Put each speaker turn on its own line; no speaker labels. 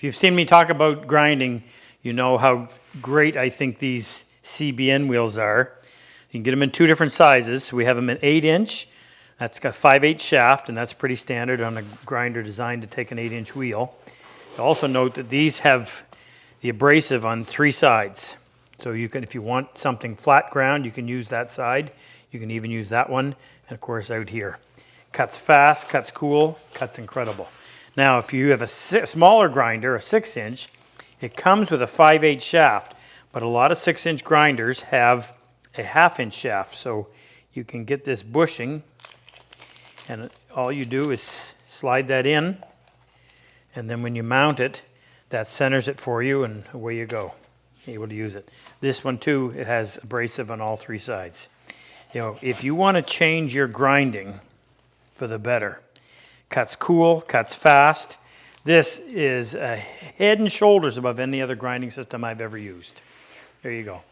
If you've seen me talk about grinding, you know how great I think these CBN wheels are. You can get them in two different sizes. We have them in 8-inch. That's got 5/8 shaft, and that's pretty standard on a grinder designed to take an 8-inch wheel. Also note that these have the abrasive on 3 sides. So you can, if you want something flat ground, you can use that side. You can even use that one, and of course out here. Cuts fast, cuts cool, cuts incredible. Now, if you have a smaller grinder, a 6-inch, it comes with a 5/8 shaft, but a lot of 6-inch grinders have a 1/2-inch shaft. So you can get this bushing, and all you do is slide that in, and then when you mount it, that centers it for you, and away you go. You're able to use it. This one too, it has abrasive on all 3 sides. You know, if you want to change your grinding for the better, cuts cool, cuts fast. This is a head and shoulders above any other grinding system I've ever used. There you go.